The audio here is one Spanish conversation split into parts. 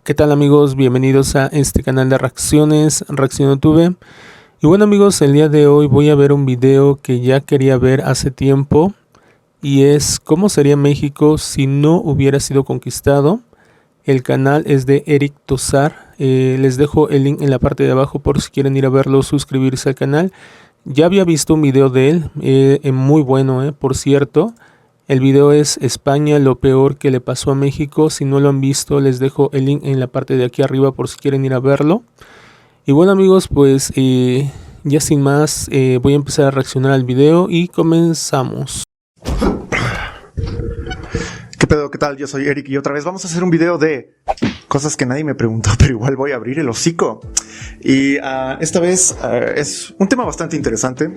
¿Qué tal amigos? Bienvenidos a este canal de reacciones, ReaccionoTube. Y bueno amigos, el día de hoy voy a ver un video que ya quería ver hace tiempo. Y es cómo sería México si no hubiera sido conquistado. El canal es de Eric Tosar. Les dejo el link en la parte de abajo por si quieren ir a verlo, suscribirse al canal. Ya había visto un video de él, muy bueno, por cierto. El video es España, lo peor que le pasó a México. Si no lo han visto, les dejo el link en la parte de aquí arriba por si quieren ir a verlo. Y bueno amigos, pues ya sin más, voy a empezar a reaccionar al video y comenzamos. ¿Qué pedo? ¿Qué tal? Yo soy Eric y otra vez vamos a hacer un video de cosas que nadie me preguntó, pero igual voy a abrir el hocico. Y esta vez es un tema bastante interesante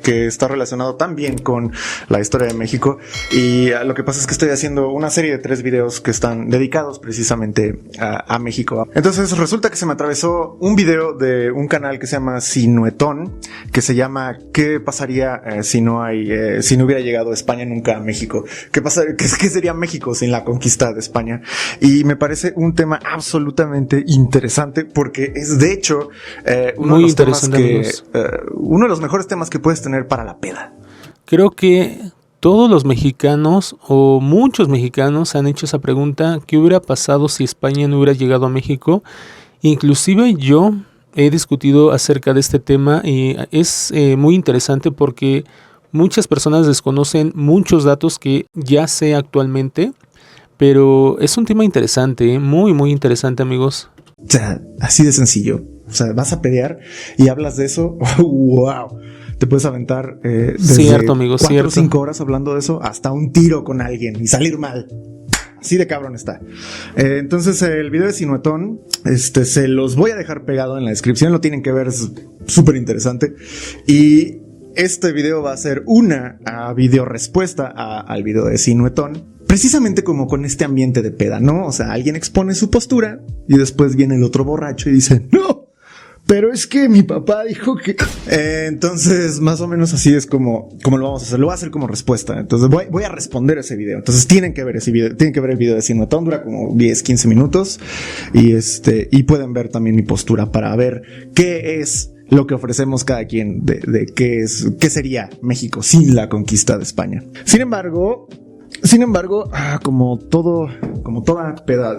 que está relacionado también con la historia de México. Y lo que pasa es que estoy haciendo una serie de 3 videos que están dedicados precisamente a México. Entonces resulta que se me atravesó un video de un canal que se llama Sinuetón, que se llama ¿qué pasaría si no hubiera llegado España nunca a México? ¿Qué sería México sin la conquista de España? Y me parece un tema absolutamente interesante porque es de hecho uno de los mejores temas que puedes tener para la peda. Creo que todos los mexicanos o muchos mexicanos han hecho esa pregunta: ¿qué hubiera pasado si España no hubiera llegado a México? Inclusive yo he discutido acerca de este tema y es muy interesante porque muchas personas desconocen muchos datos que ya sé actualmente. Pero es un tema interesante, muy interesante amigos. O sea, así de sencillo. O sea, vas a pelear y hablas de eso. ¡Wow! Te puedes aventar desde cierto, amigo, 4 o 5 horas hablando de eso hasta un tiro con alguien y salir mal. Así de cabrón está. Entonces el video de Sinuetón, se los voy a dejar pegado en la descripción. Lo tienen que ver, es súper interesante. Y este video va a ser una video respuesta al video de Sinuetón. Precisamente como con este ambiente de peda, ¿no? O sea, alguien expone su postura y después viene el otro borracho y dice, no, pero es que mi papá dijo que... entonces, más o menos así es como lo vamos a hacer. Lo voy a hacer como respuesta. Entonces, voy a responder ese video. Entonces, tienen que ver ese video. Tienen que ver el video de Sinuetón. Dura como 10, 15 minutos. Y pueden ver también mi postura para ver qué es lo que ofrecemos cada quien de qué sería México sin la conquista de España. Sin embargo, como toda peda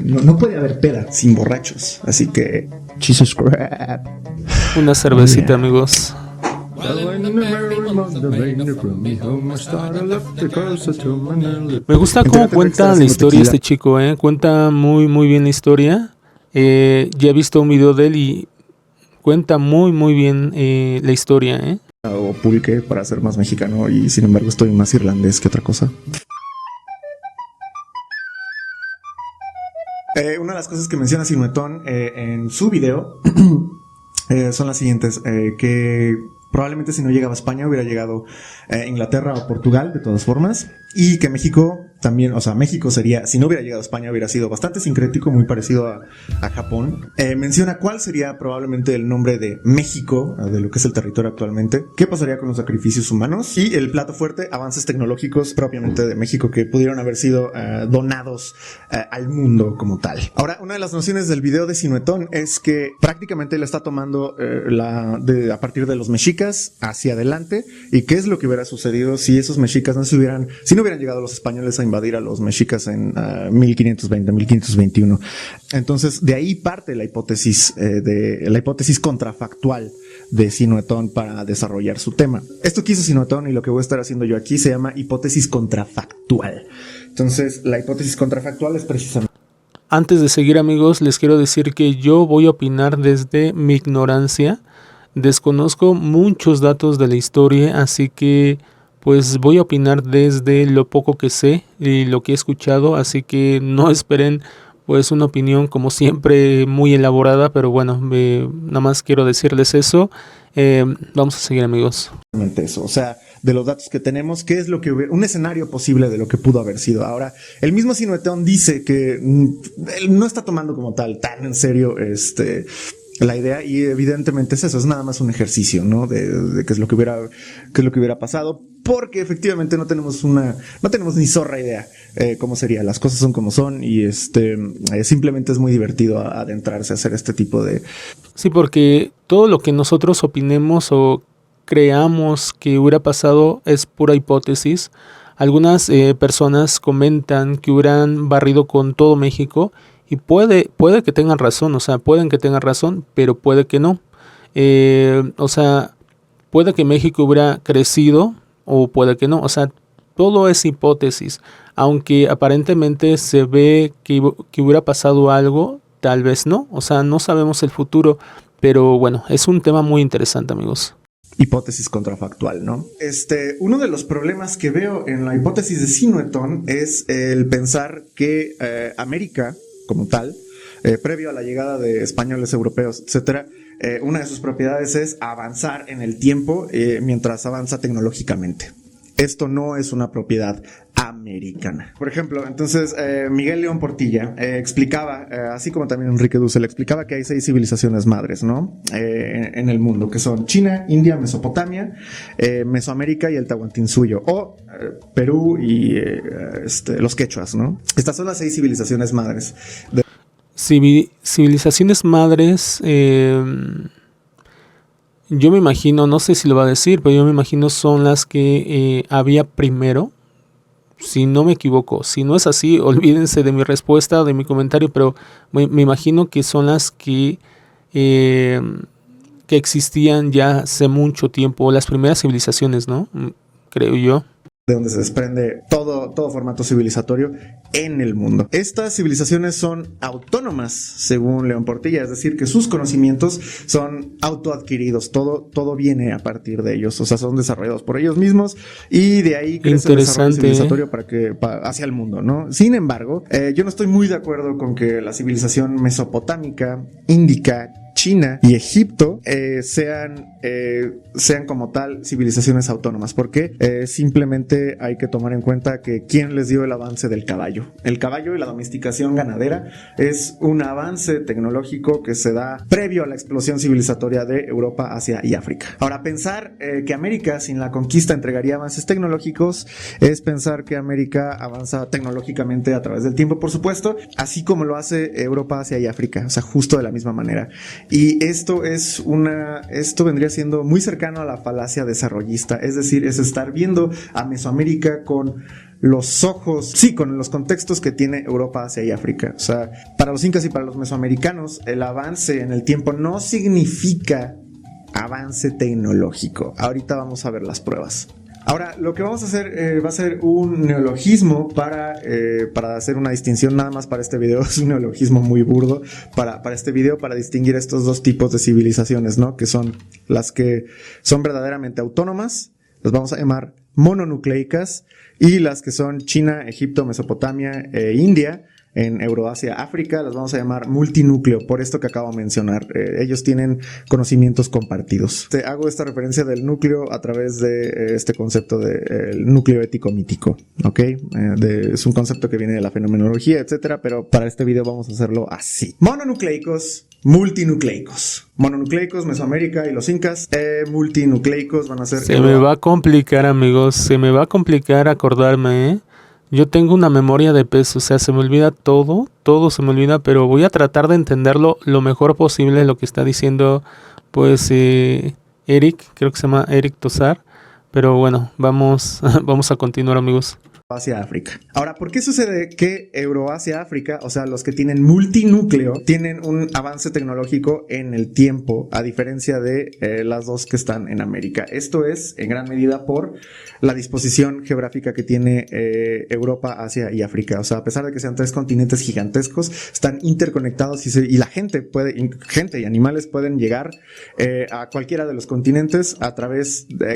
no puede haber peda sin borrachos, así que Jesus crap. Una cervecita, amigos. Me gusta cómo cuenta la historia este chico, cuenta muy bien la historia. Ya he visto un video de él y cuenta muy bien la historia, O pulque para ser más mexicano, y sin embargo estoy más irlandés que otra cosa. Una de las cosas que menciona Sinuetón en su video son las siguientes: que probablemente si no llegaba a España hubiera llegado Inglaterra o Portugal de todas formas, y que México también, o sea, México sería, si no hubiera llegado a España, hubiera sido bastante sincrético, muy parecido a Japón. Menciona cuál sería probablemente el nombre de México, de lo que es el territorio actualmente, qué pasaría con los sacrificios humanos, y el plato fuerte, avances tecnológicos propiamente de México que pudieron haber sido donados al mundo como tal. Ahora, una de las nociones del video de Sinuetón es que prácticamente le está tomando a partir de los mexicas hacia adelante, y qué es lo que hubiera sucedido si esos mexicas no hubieran llegado los españoles a invadir a los mexicas en 1520, 1521. Entonces, de ahí parte la hipótesis contrafactual de Sinuetón para desarrollar su tema. Esto que hizo Sinuetón y lo que voy a estar haciendo yo aquí se llama hipótesis contrafactual. Entonces, la hipótesis contrafactual es precisamente... Antes de seguir, amigos, les quiero decir que yo voy a opinar desde mi ignorancia. Desconozco muchos datos de la historia, así que pues voy a opinar desde lo poco que sé y lo que he escuchado, así que no esperen pues una opinión como siempre muy elaborada, pero bueno, nada más quiero decirles eso. Vamos a seguir, amigos. Eso, o sea, de los datos que tenemos, qué es lo que un escenario posible de lo que pudo haber sido. Ahora, el mismo Sinuetón dice que él no está tomando como tal tan en serio la idea, y evidentemente es eso, es nada más un ejercicio, ¿no? De qué es lo que hubiera pasado, porque efectivamente no tenemos ni zorra idea cómo sería. Las cosas son como son y simplemente es muy divertido adentrarse a hacer este tipo de... Sí, porque todo lo que nosotros opinemos o creamos que hubiera pasado es pura hipótesis. Algunas personas comentan que hubieran barrido con todo México y puede que tengan razón, o sea, pueden que tengan razón, pero puede que no. O sea, puede que México hubiera crecido o puede que no, o sea, todo es hipótesis. Aunque aparentemente se ve que hubiera pasado algo, tal vez no, o sea, no sabemos el futuro, pero bueno, es un tema muy interesante, amigos. Hipótesis contrafactual, ¿no? Uno de los problemas que veo en la hipótesis de Sinueton es el pensar que América, como tal, previo a la llegada de españoles, europeos, etcétera, una de sus propiedades es avanzar en el tiempo mientras avanza tecnológicamente. Esto no es una propiedad americana. Por ejemplo, entonces Miguel León Portilla explicaba, así como también Enrique Dussel, explicaba que hay 6 civilizaciones madres, ¿no? En el mundo, que son China, India, Mesopotamia, Mesoamérica y el Tahuantinsuyo, o Perú y los quechuas, ¿no? Estas son las 6 civilizaciones madres. Civilizaciones madres, yo me imagino, no sé si lo va a decir, pero yo me imagino son las que había primero, si no me equivoco. Si no es así, olvídense de mi respuesta o de mi comentario, pero me imagino que son las que existían ya hace mucho tiempo, las primeras civilizaciones, ¿no? Creo yo. De donde se desprende todo formato civilizatorio en el mundo. Estas civilizaciones son autónomas, según León Portilla, es decir, que sus conocimientos son autoadquiridos, todo viene a partir de ellos, o sea, son desarrollados por ellos mismos y de ahí crece el desarrollo civilizatorio hacia el mundo, ¿no? Sin embargo, yo no estoy muy de acuerdo con que la civilización mesopotámica, índica, China y Egipto sean como tal civilizaciones autónomas, porque simplemente hay que tomar en cuenta que quién les dio el avance del caballo. El caballo y la domesticación ganadera es un avance tecnológico que se da previo a la explosión civilizatoria de Europa, Asia y África. Ahora, pensar que América sin la conquista entregaría avances tecnológicos es pensar que América avanza tecnológicamente a través del tiempo, por supuesto, así como lo hace Europa, Asia y África, o sea, justo de la misma manera. Y esto vendría siendo muy cercano a la falacia desarrollista, es decir, es estar viendo a Mesoamérica con los ojos, sí, con los contextos que tiene Europa, Asia y África. O sea, para los incas y para los mesoamericanos, el avance en el tiempo no significa avance tecnológico. Ahorita vamos a ver las pruebas. Ahora, lo que vamos a hacer va a ser un neologismo para hacer una distinción nada más para este video. Es un neologismo muy burdo para este video, para distinguir estos dos tipos de civilizaciones, ¿no? Que son las que son verdaderamente autónomas, las vamos a llamar mononucleicas, y las que son China, Egipto, Mesopotamia e India, en Euroasia, África, las vamos a llamar multinúcleo, por esto que acabo de mencionar. Ellos tienen conocimientos compartidos. Hago esta referencia del núcleo a través de este concepto del núcleo ético-mítico, ¿ok? Es un concepto que viene de la fenomenología, etcétera, pero para este video vamos a hacerlo así. Mononucleicos, multinucleicos. Mononucleicos, Mesoamérica y los incas. Multinucleicos van a ser... Se me va a complicar, amigos, se me va a complicar acordarme, ¿eh? Yo tengo una memoria de pez, o sea, se me olvida todo se me olvida, pero voy a tratar de entenderlo lo mejor posible, lo que está diciendo, pues, Eric, creo que se llama Eric Tosar, pero bueno, vamos a continuar, amigos. Hacia África. Ahora, ¿por qué sucede que Euroasia, África, o sea, los que tienen multinúcleo, tienen un avance tecnológico en el tiempo, a diferencia de las dos que están en América? Esto es, en gran medida, por la disposición geográfica que tiene Europa, Asia y África. O sea, a pesar de que sean 3 continentes gigantescos, están interconectados y la gente y animales pueden llegar a cualquiera de los continentes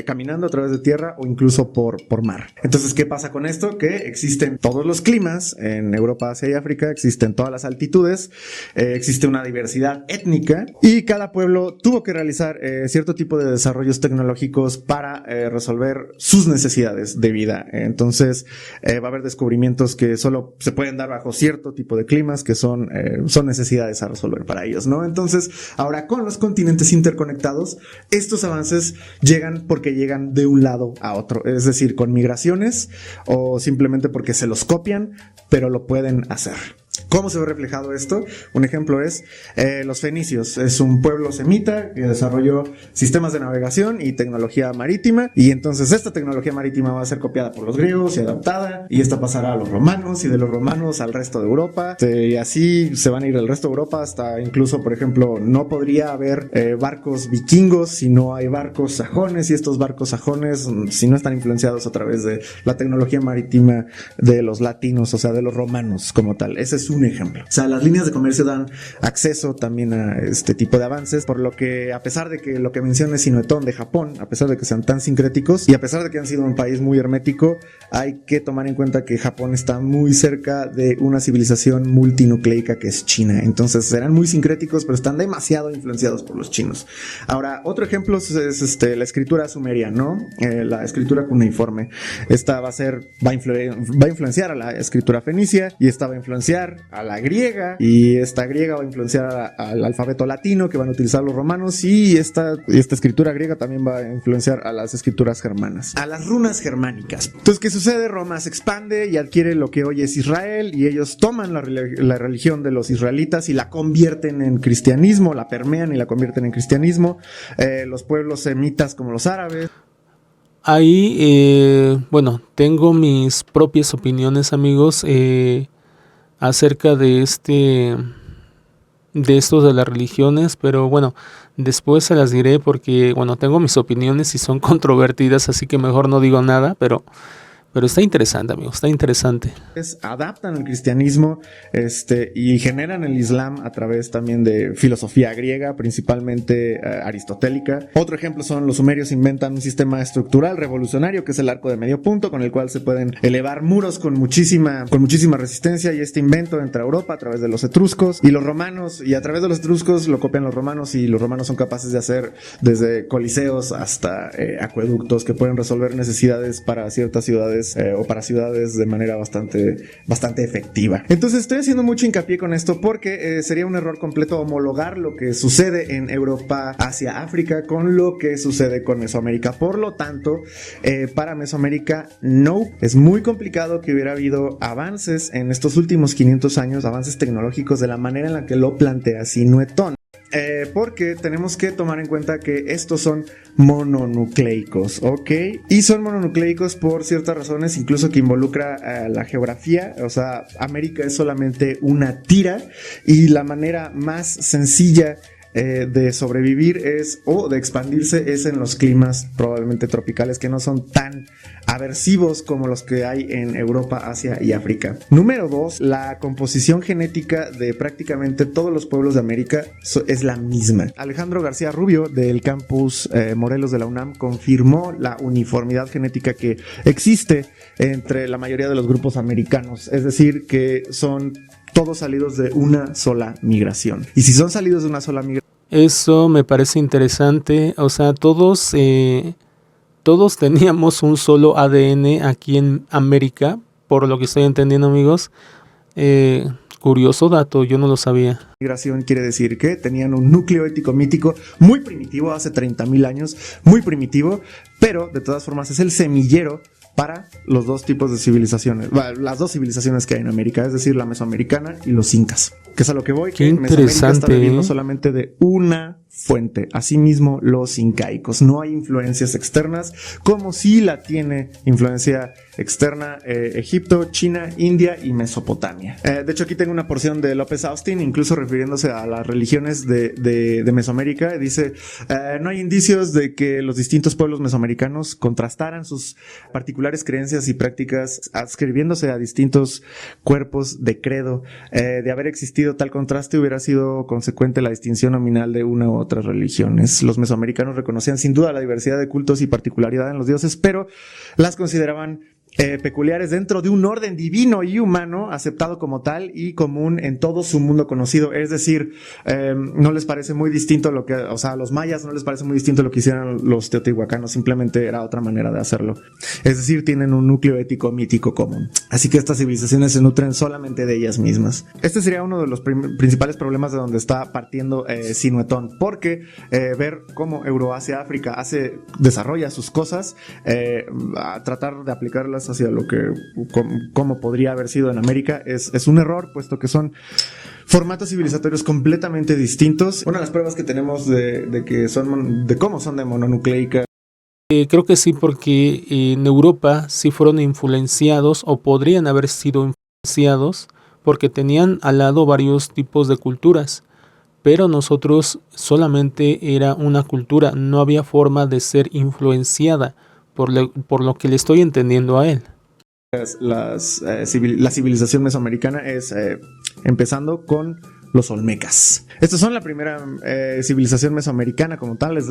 caminando a través de tierra o incluso por mar. Entonces, ¿qué pasa con esto? esto que existen todos los climas en Europa, Asia y África, existen todas las altitudes, existe una diversidad étnica y cada pueblo tuvo que realizar cierto tipo de desarrollos tecnológicos para resolver sus necesidades de vida. Entonces va a haber descubrimientos que solo se pueden dar bajo cierto tipo de climas que son necesidades a resolver para ellos, ¿no? Entonces ahora con los continentes interconectados, estos avances llegan porque llegan de un lado a otro, es decir, con migraciones o simplemente porque se los copian, pero lo pueden hacer. ¿Cómo se ve reflejado esto? Un ejemplo es los fenicios. Es un pueblo semita que desarrolló sistemas de navegación y tecnología marítima, y entonces esta tecnología marítima va a ser copiada por los griegos y adaptada, y esta pasará a los romanos y de los romanos al resto de Europa, y así se van a ir al resto de Europa hasta incluso, por ejemplo, no podría haber barcos vikingos si no hay barcos sajones, y estos barcos sajones si no están influenciados a través de la tecnología marítima de los latinos, o sea, de los romanos como tal. Ese es un ejemplo. O sea, las líneas de comercio dan acceso también a este tipo de avances, por lo que a pesar de que lo que menciona Sinuhetón de Japón, a pesar de que sean tan sincréticos y a pesar de que han sido un país muy hermético, hay que tomar en cuenta que Japón está muy cerca de una civilización multinucleica que es China. Entonces serán muy sincréticos, pero están demasiado influenciados por los chinos. Ahora, otro ejemplo es la escritura sumeria, ¿no? La escritura cuneiforme. Esta va a influenciar a la escritura fenicia, y esta va a influenciar a la griega, y esta griega va a influenciar al alfabeto latino que van a utilizar los romanos, y esta escritura griega también va a influenciar a las escrituras germanas, a las runas germánicas. Entonces, ¿qué sucede? Roma se expande y adquiere lo que hoy es Israel, y ellos toman la religión de los israelitas y la convierten en cristianismo, la permean y la convierten en cristianismo. Los pueblos semitas como los árabes. Ahí, bueno, tengo mis propias opiniones, amigos, acerca de esto de las religiones, pero bueno, después se las diré porque, bueno, tengo mis opiniones y son controvertidas, así que mejor no digo nada, pero está interesante, amigos, está interesante. Adaptan el cristianismo y generan el islam a través también de filosofía griega, principalmente aristotélica. Otro ejemplo son los sumerios inventan un sistema estructural revolucionario que es el arco de medio punto, con el cual se pueden elevar muros con muchísima resistencia, y este invento entra a Europa a través de los etruscos y los romanos, y a través de los etruscos lo copian los romanos, y los romanos son capaces de hacer desde coliseos hasta acueductos que pueden resolver necesidades para ciertas ciudades o para ciudades de manera bastante efectiva. Entonces estoy haciendo mucho hincapié con esto porque sería un error completo homologar lo que sucede en Europa hacia África con lo que sucede con Mesoamérica. Por lo tanto, para Mesoamérica no, es muy complicado que hubiera habido avances en estos últimos 500 años, avances tecnológicos de la manera en la que lo plantea Sinuhetón. Porque tenemos que tomar en cuenta que estos son mononucleicos, ¿ok? Y son mononucleicos por ciertas razones, incluso que involucra la geografía. O sea, América es solamente una tira, y la manera más sencilla de sobrevivir o de expandirse es en los climas probablemente tropicales, que no son tan aversivos como los que hay en Europa, Asia y África. Número 2, la composición genética de prácticamente todos los pueblos de América es la misma. Alejandro García Rubio del campus Morelos de la UNAM confirmó la uniformidad genética que existe entre la mayoría de los grupos americanos, es decir, que son todos salidos de una sola migración. Y si son salidos de una sola migración, eso me parece interesante. O sea, todos teníamos un solo ADN aquí en América, por lo que estoy entendiendo, amigos. Curioso dato, yo no lo sabía. Migración quiere decir que tenían un núcleo ético mítico muy primitivo, hace 30,000 años, muy primitivo, pero de todas formas es el semillero para los dos tipos de civilizaciones, las dos civilizaciones que hay en América, es decir, la mesoamericana y los incas. Que es a lo que voy, que Mesoamérica está bebiendo solamente de una fuente. Asimismo, los incaicos. No hay influencias externas, como si la tiene influencia externa Egipto, China, India y Mesopotamia. De hecho, aquí tengo una porción de López Austin, incluso refiriéndose a las religiones de Mesoamérica. Dice, no hay indicios de que los distintos pueblos mesoamericanos contrastaran sus particulares creencias y prácticas adscribiéndose a distintos cuerpos de credo. De haber existido tal contraste, hubiera sido consecuente la distinción nominal de una u otras religiones. Los mesoamericanos reconocían sin duda la diversidad de cultos y particularidad en los dioses, pero las consideraban peculiares dentro de un orden divino y humano aceptado como tal y común en todo su mundo conocido. Es decir, no les parece muy distinto a los mayas no les parece muy distinto lo que hicieron los teotihuacanos, simplemente era otra manera de hacerlo. Es decir, tienen un núcleo ético mítico común. Así que estas civilizaciones se nutren solamente de ellas mismas. Este sería uno de los principales problemas de donde está partiendo Sinuhetón, porque ver cómo Euroasia, África desarrolla sus cosas, a tratar de aplicarlas hacia lo que como podría haber sido en América es un error, puesto que son formatos civilizatorios completamente distintos. Una de las pruebas que tenemos de cómo son de mononucleica. Creo que sí, porque en Europa sí fueron influenciados o podrían haber sido influenciados porque tenían al lado varios tipos de culturas, pero nosotros solamente era una cultura, no había forma de ser influenciada por lo que le estoy entendiendo a él. La civilización mesoamericana es empezando con los olmecas. Estos son la primera civilización mesoamericana como tal, es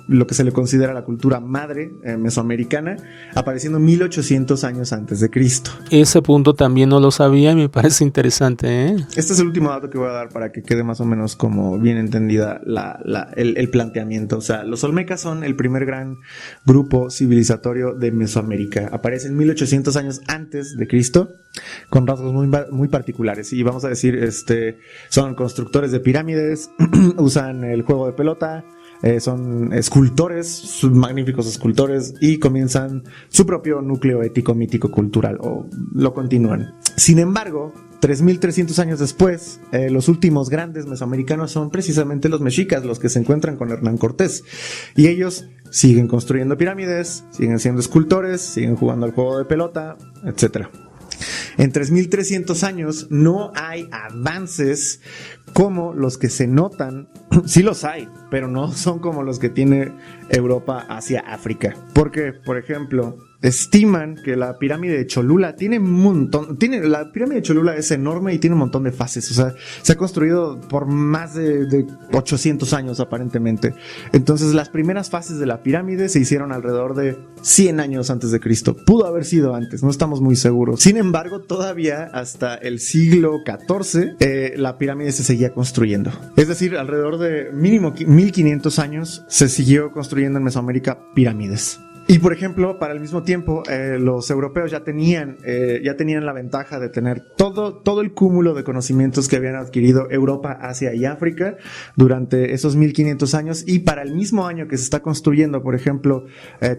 lo que se le considera la cultura madre mesoamericana, apareciendo 1800 años antes de Cristo. Ese punto también no lo sabía y me parece interesante, ¿eh? Este es el último dato que voy a dar para que quede más o menos como bien entendida el planteamiento. O sea, los olmecas son el primer gran grupo civilizatorio de Mesoamérica. Aparecen 1800 años antes de Cristo, con rasgos muy particulares. Y vamos a decir, son constructores de pirámides, usan el juego de pelota, son escultores, magníficos escultores, y comienzan su propio núcleo ético, mítico, cultural, o lo continúan. Sin embargo, 3300 años después, los últimos grandes mesoamericanos son precisamente los mexicas, los que se encuentran con Hernán Cortés, y ellos siguen construyendo pirámides, siguen siendo escultores, siguen jugando al juego de pelota, etcétera. En 3300 años no hay avances como los que se notan, sí los hay, pero no son como los que tiene Europa hacia África. Porque, por ejemplo, estiman que la pirámide de Cholula la pirámide de Cholula es enorme y tiene un montón de fases. O sea, se ha construido por más de 800 años aparentemente. Entonces, las primeras fases de la pirámide se hicieron alrededor de 100 años antes de Cristo. Pudo haber sido antes, no estamos muy seguros. Sin embargo, todavía hasta el siglo XIV, la pirámide se seguía construyendo. Es decir, alrededor de mínimo 1500 años se siguió construyendo en Mesoamérica pirámides. Y por ejemplo, para el mismo tiempo, los europeos ya tenían la ventaja de tener todo el cúmulo de conocimientos que habían adquirido Europa, Asia y África durante esos 1500 años. Y para el mismo año que se está construyendo, por ejemplo,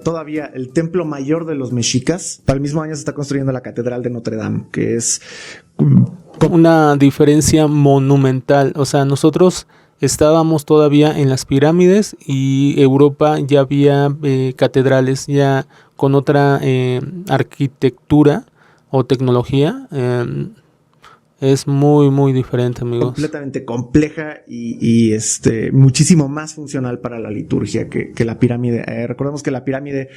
todavía el templo mayor de los mexicas, para el mismo año se está construyendo la catedral de Notre Dame, que es una diferencia monumental. O sea, nosotros estábamos todavía en las pirámides y Europa ya había catedrales ya con otra arquitectura o tecnología. Es muy, muy diferente, amigos. Completamente compleja y muchísimo más funcional para la liturgia que la pirámide. Recordemos que la pirámide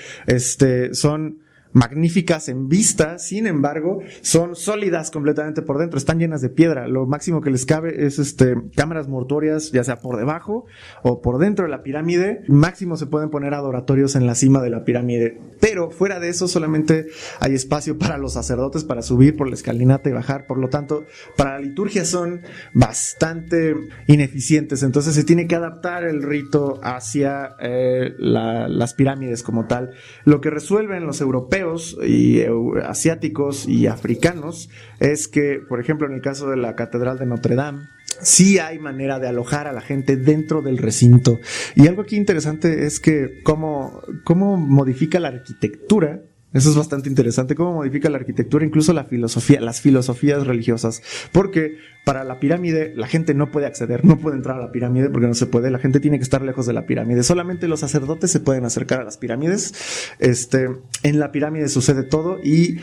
son magníficas en vista, sin embargo, son sólidas completamente por dentro, están llenas de piedra. Lo máximo que les cabe es cámaras mortuorias, ya sea por debajo o por dentro de la pirámide. Máximo se pueden poner adoratorios en la cima de la pirámide, pero fuera de eso solamente hay espacio para los sacerdotes para subir por la escalinata y bajar. Por lo tanto, para la liturgia son bastante ineficientes, entonces se tiene que adaptar el rito hacia las pirámides como tal. Lo que resuelven los europeos y asiáticos y africanos es que, por ejemplo, en el caso de la Catedral de Notre Dame, sí hay manera de alojar a la gente dentro del recinto. Y algo aquí interesante es que cómo modifica la arquitectura. Eso es bastante interesante, cómo modifica la arquitectura, incluso la filosofía, las filosofías religiosas. Porque para la pirámide la gente no puede acceder, no puede entrar a la pirámide porque no se puede. La gente tiene que estar lejos de la pirámide. Solamente los sacerdotes se pueden acercar a las pirámides. En la pirámide sucede todo y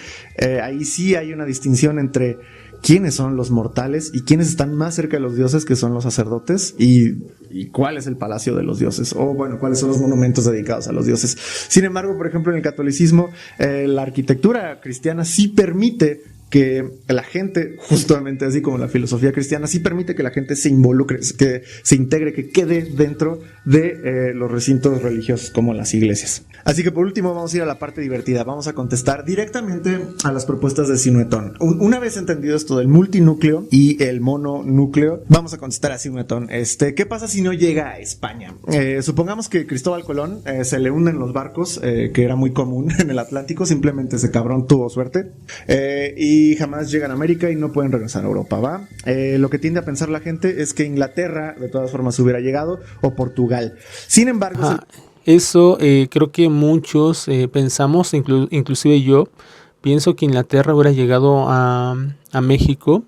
ahí sí hay una distinción entre quiénes son los mortales y quiénes están más cerca de los dioses, que son los sacerdotes, y cuál es el palacio de los dioses, o bueno, cuáles son los monumentos dedicados a los dioses. Sin embargo, por ejemplo, en el catolicismo, la arquitectura cristiana sí permite que la gente, justamente así como la filosofía cristiana, sí permite que la gente se involucre, que se integre, que quede dentro de los recintos religiosos como las iglesias. Así que por último vamos a ir a la parte divertida, vamos a contestar directamente a las propuestas de Sinuetón. Una vez entendido esto del multinúcleo y el mononúcleo, vamos a contestar a Sinuetón. ¿Qué pasa si no llega a España? Supongamos que Cristóbal Colón se le hunden los barcos, que era muy común en el Atlántico, simplemente ese cabrón tuvo suerte, y jamás llegan a América y no pueden regresar a Europa, ¿va? Lo que tiende a pensar la gente es que Inglaterra de todas formas hubiera llegado, o Portugal. Sin embargo, eso creo que muchos pensamos, inclusive yo, pienso que Inglaterra hubiera llegado a México,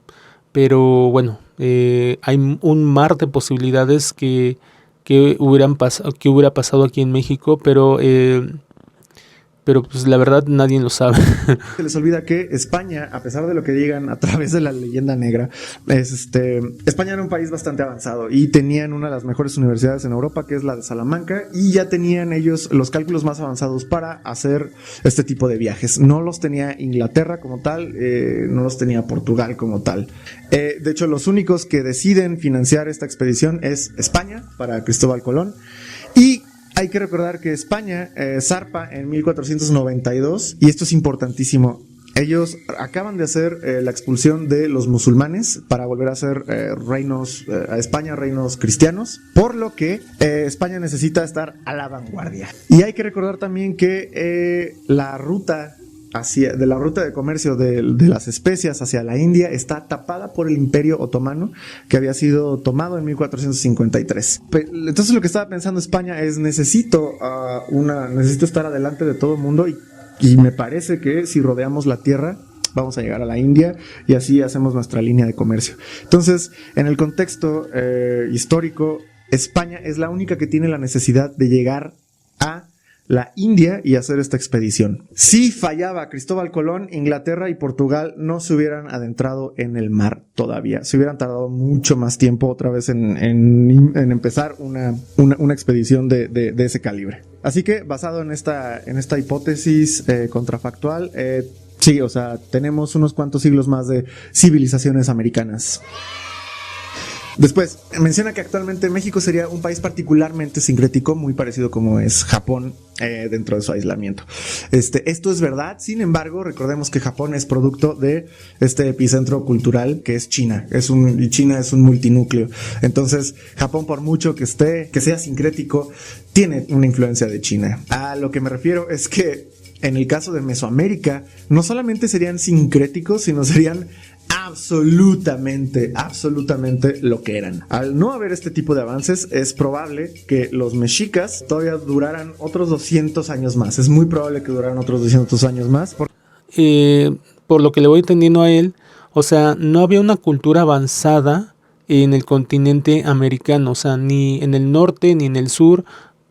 pero bueno, hay un mar de posibilidades que hubiera pasado aquí en México, pero pues la verdad nadie lo sabe. Se les olvida que España, a pesar de lo que digan a través de la leyenda negra, España era un país bastante avanzado y tenían una de las mejores universidades en Europa, que es la de Salamanca, y ya tenían ellos los cálculos más avanzados para hacer este tipo de viajes. No los tenía Inglaterra como tal, no los tenía Portugal como tal. De hecho, los únicos que deciden financiar esta expedición es España, para Cristóbal Colón, y hay que recordar que España zarpa en 1492, y esto es importantísimo. Ellos acaban de hacer la expulsión de los musulmanes para volver a hacer a España reinos cristianos, por lo que España necesita estar a la vanguardia. Y hay que recordar también que la ruta de comercio de las especias hacia la India está tapada por el Imperio Otomano, que había sido tomado en 1453. Entonces lo que estaba pensando España es: necesito estar adelante de todo el mundo, y me parece que si rodeamos la tierra vamos a llegar a la India y así hacemos nuestra línea de comercio. Entonces, en el contexto histórico, España es la única que tiene la necesidad de llegar a la India y hacer esta expedición. Si fallaba Cristóbal Colón, Inglaterra y Portugal no se hubieran adentrado en el mar todavía. Se hubieran tardado mucho más tiempo otra vez en empezar una expedición de ese calibre. Así que, basado en esta hipótesis contrafactual, sí, o sea, tenemos unos cuantos siglos más de civilizaciones americanas. Después, menciona que actualmente México sería un país particularmente sincrético, muy parecido como es Japón dentro de su aislamiento. Esto es verdad, sin embargo, recordemos que Japón es producto de este epicentro cultural que es China. Y China es un multinúcleo. Entonces, Japón, por mucho que sea sincrético, tiene una influencia de China. A lo que me refiero es que en el caso de Mesoamérica, no solamente serían sincréticos, sino serían absolutamente lo que eran. Al no haber este tipo de avances, es probable que los mexicas todavía duraran otros 200 años más. Es muy probable que duraran otros 200 años más. Por lo que le voy entendiendo a él, o sea, no había una cultura avanzada en el continente americano, o sea, ni en el norte ni en el sur,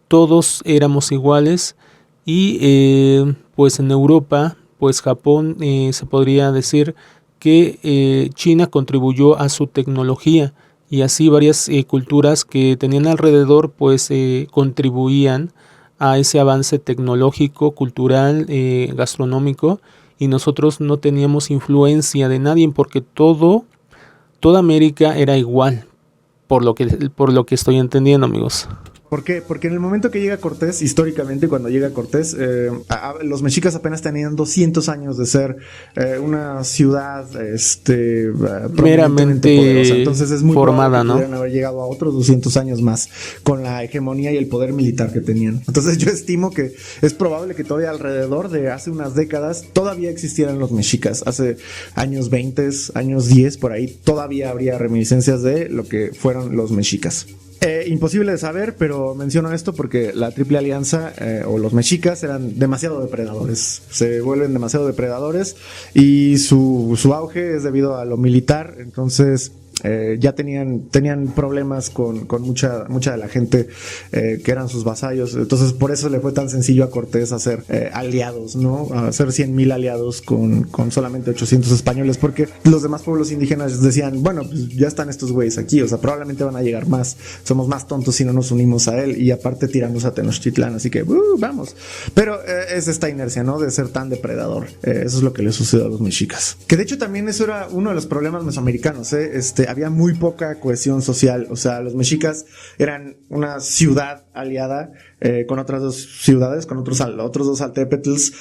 todos éramos iguales. Y pues en Europa, pues Japón, se podría decir que China contribuyó a su tecnología, y así varias culturas que tenían alrededor pues contribuían a ese avance tecnológico, cultural, gastronómico, y nosotros no teníamos influencia de nadie porque toda América era igual, por lo que estoy entendiendo, amigos. ¿Por qué? Porque en el momento que llega Cortés, históricamente cuando llega Cortés, los mexicas apenas tenían 200 años de ser una ciudad meramente poderosa. Entonces es muy formada, probable que pudieran haber llegado a otros 200 años más con la hegemonía y el poder militar que tenían. Entonces yo estimo que es probable que todavía alrededor de hace unas décadas todavía existieran los mexicas. Hace años 20, años 10, por ahí, todavía habría reminiscencias de lo que fueron los mexicas. Imposible de saber, pero menciono esto porque la Triple Alianza o los mexicas eran demasiado depredadores. Se vuelven demasiado depredadores y su auge es debido a lo militar. Entonces ya tenían problemas con mucha de la gente que eran sus vasallos. Entonces por eso le fue tan sencillo a Cortés hacer aliados, ¿no? Hacer 100,000 aliados con solamente 800 españoles, porque los demás pueblos indígenas decían, bueno, pues ya están estos güeyes aquí, o sea, probablemente van a llegar más, somos más tontos si no nos unimos a él, y aparte tirarnos a Tenochtitlán, así que vamos. Pero es esta inercia, ¿no? De ser tan depredador. Eso es lo que le sucedió a los mexicas. Que de hecho también eso era uno de los problemas mesoamericanos, había muy poca cohesión social. O sea, los mexicas eran una ciudad aliada con otras dos ciudades, con otros dos altépetls.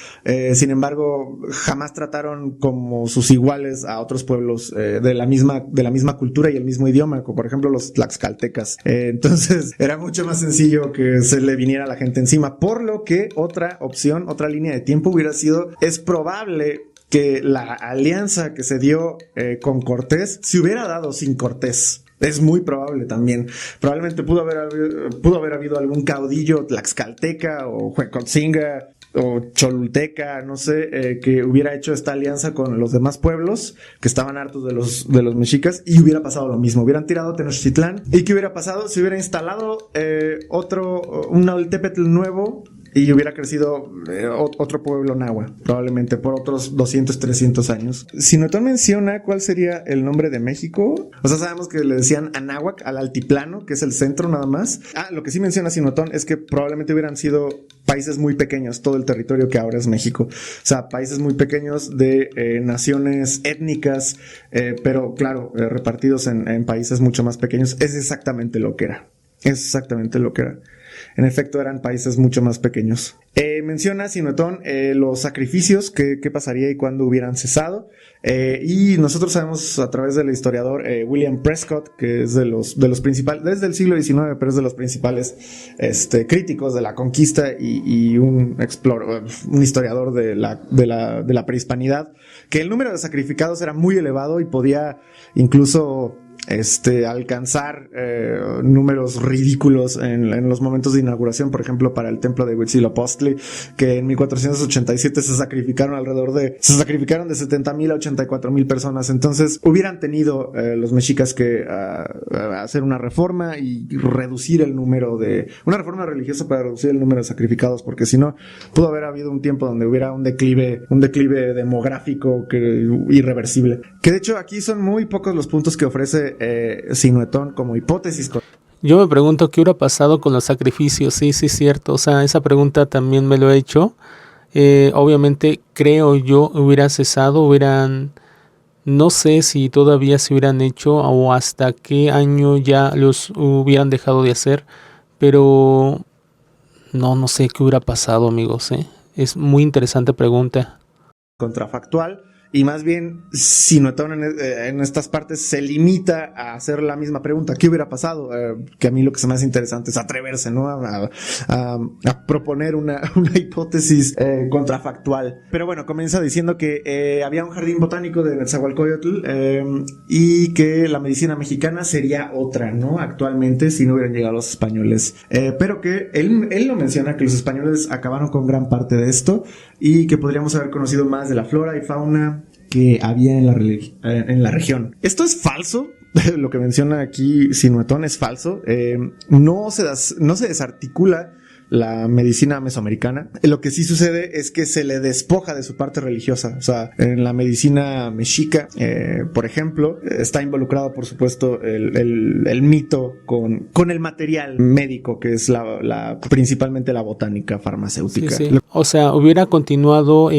Sin embargo, jamás trataron como sus iguales a otros pueblos de la misma cultura y el mismo idioma, como por ejemplo los tlaxcaltecas. Entonces era mucho más sencillo que se le viniera la gente encima, por lo que otra opción, otra línea de tiempo hubiera sido, es probable que la alianza que se dio con Cortés se hubiera dado sin Cortés. Es muy probable también. Probablemente pudo haber habido algún caudillo tlaxcalteca o huecotzinga o cholulteca, no sé, que hubiera hecho esta alianza con los demás pueblos que estaban hartos de los mexicas, y hubiera pasado lo mismo. Hubieran tirado Tenochtitlán. ¿Y qué hubiera pasado? Se hubiera instalado un altépetl nuevo, y hubiera crecido otro pueblo náhuatl, probablemente por otros 200, 300 años. Sinotón menciona cuál sería el nombre de México. O sea, sabemos que le decían Anáhuac al altiplano, que es el centro nada más. Lo que sí menciona Sinotón es que probablemente hubieran sido países muy pequeños, todo el territorio que ahora es México. O sea, países muy pequeños de naciones étnicas, pero claro, repartidos en países mucho más pequeños. Es exactamente lo que era. En efecto, eran países mucho más pequeños. Menciona Sinotón los sacrificios, qué pasaría y cuándo hubieran cesado. Y nosotros sabemos a través del historiador William Prescott, que es de los principales, desde el siglo XIX, pero es de los principales críticos de la conquista y un historiador de la prehispanidad, que el número de sacrificados era muy elevado y podía incluso alcanzar números ridículos en los momentos de inauguración. Por ejemplo, para el templo de Huitzilopochtli, que en 1487 se sacrificaron de 70,000 a 84,000 personas. Entonces hubieran tenido los mexicas que hacer una reforma y reducir una reforma religiosa para reducir el número de sacrificados, porque si no, pudo haber habido un tiempo donde hubiera un declive demográfico irreversible. Que de hecho aquí son muy pocos los puntos que ofrece Sinotón como hipótesis. Yo me pregunto qué hubiera pasado con los sacrificios. Sí, es cierto. O sea, esa pregunta también me lo he hecho. Obviamente, creo yo, hubiera cesado, no sé si todavía se hubieran hecho o hasta qué año ya los hubieran dejado de hacer, pero no sé qué hubiera pasado, amigos. Es muy interesante pregunta. Contrafactual. Y más bien, Sinotón en estas partes se limita a hacer la misma pregunta. ¿Qué hubiera pasado? Que a mí lo que se me hace interesante es atreverse, ¿no? A proponer una hipótesis contrafactual. Pero bueno, comienza diciendo que había un jardín botánico de Nezahualcóyotl y que la medicina mexicana sería otra, ¿no? Actualmente, si no hubieran llegado los españoles. Pero que él lo menciona, que los españoles acabaron con gran parte de esto y que podríamos haber conocido más de la flora y fauna que había en la región. Esto es falso. Lo que menciona aquí Sinotón es falso. No se desarticula la medicina mesoamericana. Lo que sí sucede es que se le despoja de su parte religiosa. O sea, en la medicina mexica, por ejemplo, está involucrado, por supuesto, el mito con el material médico, que es principalmente la botánica farmacéutica. Sí. O sea, hubiera continuado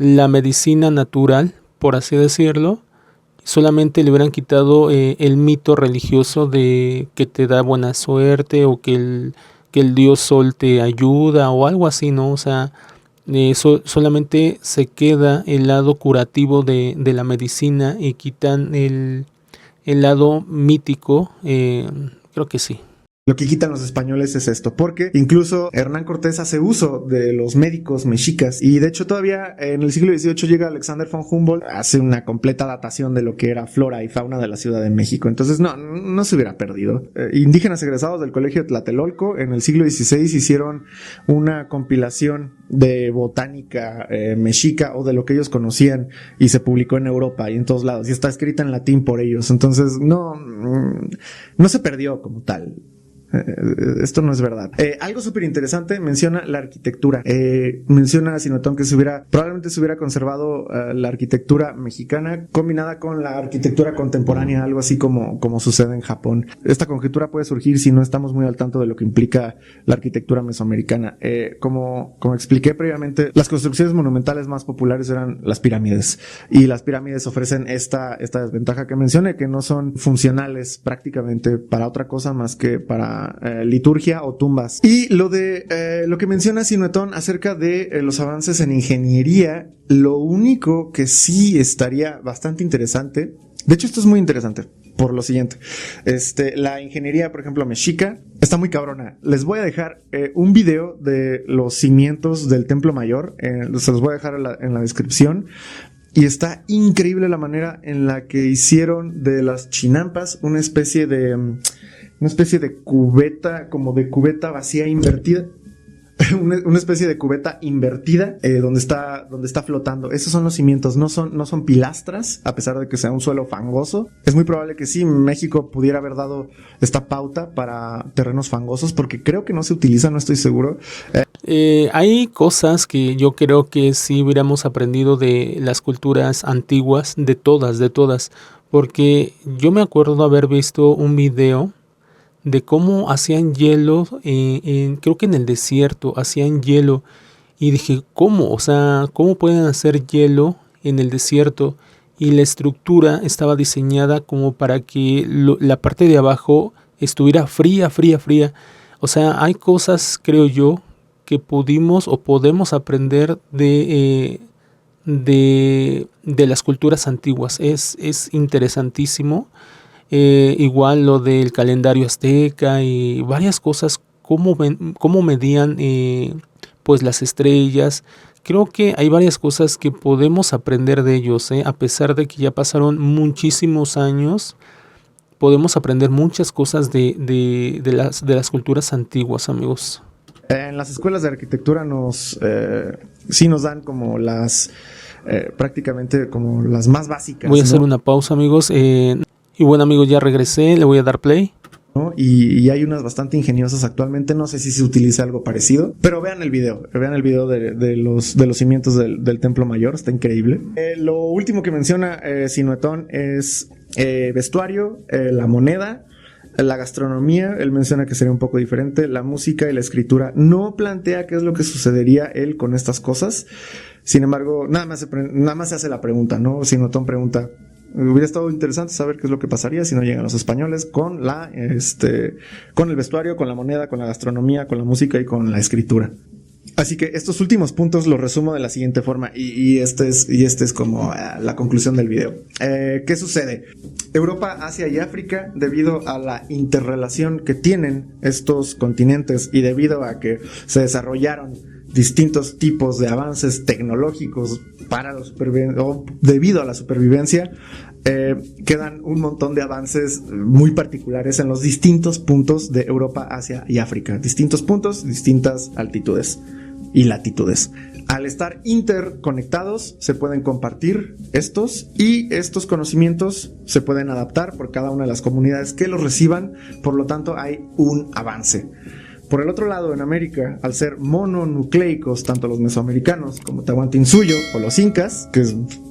la medicina natural, por así decirlo. Solamente le hubieran quitado el mito religioso de que te da buena suerte o que el dios sol te ayuda o algo así, ¿no? O sea, solamente se queda el lado curativo de la medicina y quitan el lado mítico. Creo que sí. Lo que quitan los españoles es esto, porque incluso Hernán Cortés hace uso de los médicos mexicas y de hecho todavía en el siglo XVIII llega Alexander von Humboldt, hace una completa datación de lo que era flora y fauna de la Ciudad de México. Entonces no se hubiera perdido. Indígenas egresados del Colegio de Tlatelolco en el siglo XVI hicieron una compilación de botánica mexica o de lo que ellos conocían y se publicó en Europa y en todos lados y está escrita en latín por ellos. Entonces no se perdió como tal. Esto no es verdad. Algo súper interesante, menciona la arquitectura. Menciona Sinotón que probablemente se hubiera conservado la arquitectura mexicana combinada con la arquitectura contemporánea, algo así como sucede en Japón. Esta conjetura puede surgir si no estamos muy al tanto de lo que implica la arquitectura mesoamericana. Como expliqué previamente, las construcciones monumentales más populares eran las pirámides, y las pirámides ofrecen esta desventaja que mencioné, que no son funcionales prácticamente para otra cosa más que para liturgia o tumbas. Y lo que menciona Sinuetón acerca de los avances en ingeniería, lo único que sí estaría bastante interesante, de hecho esto es muy interesante por lo siguiente, la ingeniería, por ejemplo, mexica, está muy cabrona. Les voy a dejar un video de los cimientos del Templo Mayor, se los voy a dejar en la descripción. Y está increíble la manera en la que hicieron de las chinampas una especie de cubeta, como de cubeta vacía invertida. Una especie de cubeta invertida donde está flotando. Esos son los cimientos, no son pilastras, a pesar de que sea un suelo fangoso. Es muy probable que sí, México pudiera haber dado esta pauta para terrenos fangosos, porque creo que no se utiliza, no estoy seguro. Hay cosas que yo creo que sí hubiéramos aprendido de las culturas antiguas, de todas, porque yo me acuerdo haber visto un video de cómo hacían hielo, creo que en el desierto hacían hielo, y dije, ¿cómo? O sea, ¿cómo pueden hacer hielo en el desierto? Y la estructura estaba diseñada como para que la parte de abajo estuviera fría. O sea, hay cosas, creo yo, que pudimos o podemos aprender de las culturas antiguas. Es interesantísimo. Igual lo del calendario azteca y varias cosas, cómo medían pues las estrellas. Creo que hay varias cosas que podemos aprender de ellos, a pesar de que ya pasaron muchísimos años. Podemos aprender muchas cosas de las culturas antiguas, amigos. En las escuelas de arquitectura sí nos dan como prácticamente como las más básicas. Voy a hacer una pausa, amigos. Y bueno, amigos, ya regresé, le voy a dar play. ¿No? Y hay unas bastante ingeniosas actualmente, no sé si se utiliza algo parecido, pero vean el video de los cimientos del Templo Mayor, está increíble. Lo último que menciona Sinuetón es vestuario, la moneda, la gastronomía. Él menciona que sería un poco diferente, la música y la escritura. No plantea qué es lo que sucedería él con estas cosas, sin embargo, nada más se hace la pregunta, ¿no? Sinuetón pregunta, hubiera estado interesante saber qué es lo que pasaría si no llegan los españoles con el vestuario, con la moneda, con la gastronomía, con la música y con la escritura. Así que estos últimos puntos los resumo de la siguiente forma y este es como la conclusión del video. ¿Qué sucede? Europa, Asia y África, debido a la interrelación que tienen estos continentes y debido a que se desarrollaron distintos tipos de avances tecnológicos para la supervivencia o debido a la supervivencia, quedan un montón de avances muy particulares en los distintos puntos de Europa, Asia y África. Distintos puntos, distintas altitudes y latitudes. Al estar interconectados, se pueden compartir y estos conocimientos se pueden adaptar por cada una de las comunidades que los reciban. Por lo tanto, hay un avance. Por el otro lado, en América, al ser mononucleicos, tanto los mesoamericanos como Tahuantinsuyo o los incas, que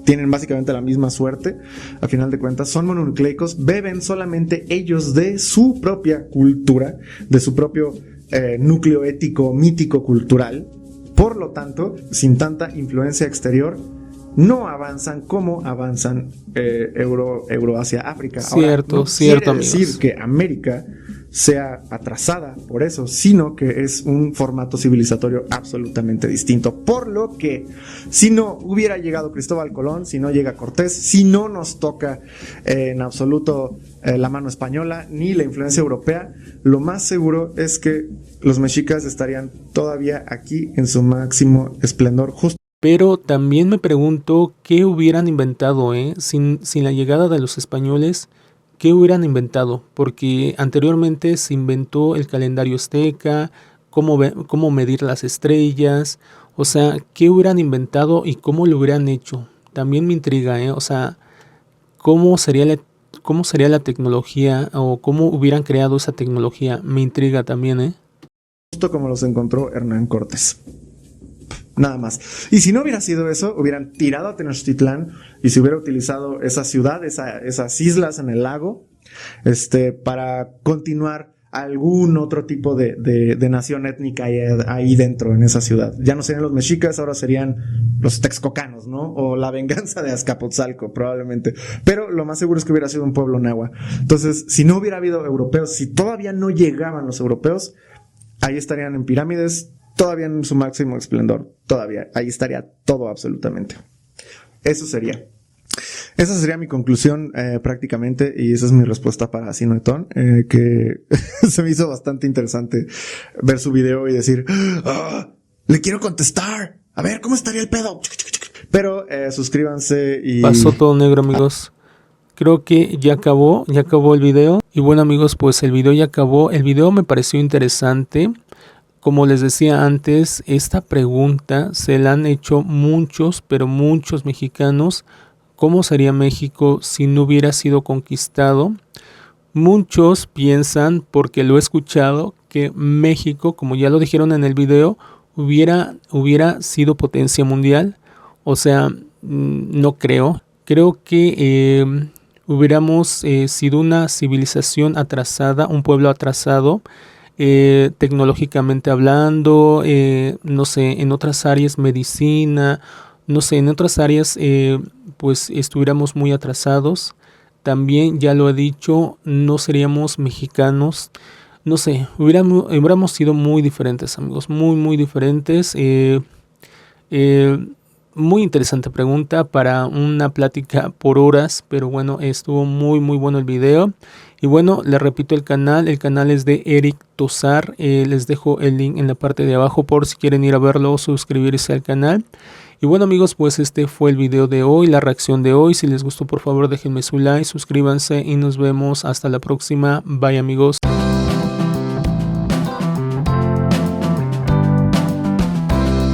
tienen básicamente la misma suerte, a final de cuentas son mononucleicos, beben solamente ellos de su propia cultura, de su propio núcleo ético, mítico, cultural. Por lo tanto, sin tanta influencia exterior, no avanzan como avanzan Euroasia, África. Cierto, ahora, no cierto, quiere decir amigos, que América sea atrasada por eso, sino que es un formato civilizatorio absolutamente distinto. Por lo que, si no hubiera llegado Cristóbal Colón, si no llega Cortés, si no nos toca en absoluto la mano española ni la influencia europea, lo más seguro es que los mexicas estarían todavía aquí en su máximo esplendor, justo. Pero también me pregunto qué hubieran inventado, sin la llegada de los españoles. ¿Qué hubieran inventado? Porque anteriormente se inventó el calendario azteca, cómo medir las estrellas, o sea, ¿qué hubieran inventado y cómo lo hubieran hecho? También me intriga, o sea, ¿cómo sería la tecnología o cómo hubieran creado esa tecnología? Me intriga también, Justo como los encontró Hernán Cortés. Nada más. Y si no hubiera sido eso, hubieran tirado a Tenochtitlán y se hubiera utilizado esa ciudad, esas islas en el lago, para continuar algún otro tipo de nación étnica ahí dentro, en esa ciudad. Ya no serían los mexicas, ahora serían los texcocanos, ¿no? O la venganza de Azcapotzalco, probablemente. Pero lo más seguro es que hubiera sido un pueblo náhuatl. Entonces, si no hubiera habido europeos, si todavía no llegaban los europeos, ahí estarían en pirámides, todavía en su máximo esplendor, todavía, ahí estaría todo absolutamente. Esa sería mi conclusión prácticamente, y esa es mi respuesta para Sinetón, que se me hizo bastante interesante ver su video y decir, le quiero contestar, a ver, ¿cómo estaría el pedo? Pero suscríbanse y... Pasó todo negro, amigos. Creo que ya acabó el video. Y bueno, amigos, pues el video ya acabó. El video me pareció interesante. Como les decía antes, esta pregunta se la han hecho muchos, pero muchos mexicanos. ¿Cómo sería México si no hubiera sido conquistado? Muchos piensan, porque lo he escuchado, que México, como ya lo dijeron en el video, hubiera sido potencia mundial. O sea, no creo. Creo que hubiéramos sido una civilización atrasada, un pueblo atrasado. Tecnológicamente hablando, no sé, en otras áreas, medicina, no sé, en otras áreas pues estuviéramos muy atrasados. También, ya lo he dicho, no seríamos mexicanos, no sé, hubiéramos sido muy diferentes, amigos, muy diferentes. Muy interesante pregunta para una plática por horas, pero bueno, estuvo muy bueno el video. Y bueno, les repito, el canal es de Eric Tosar. Les dejo el link en la parte de abajo por si quieren ir a verlo o suscribirse al canal. Y bueno, amigos, pues este fue el video de hoy, la reacción de hoy. Si les gustó, por favor déjenme su like, suscríbanse y nos vemos hasta la próxima. Bye, amigos.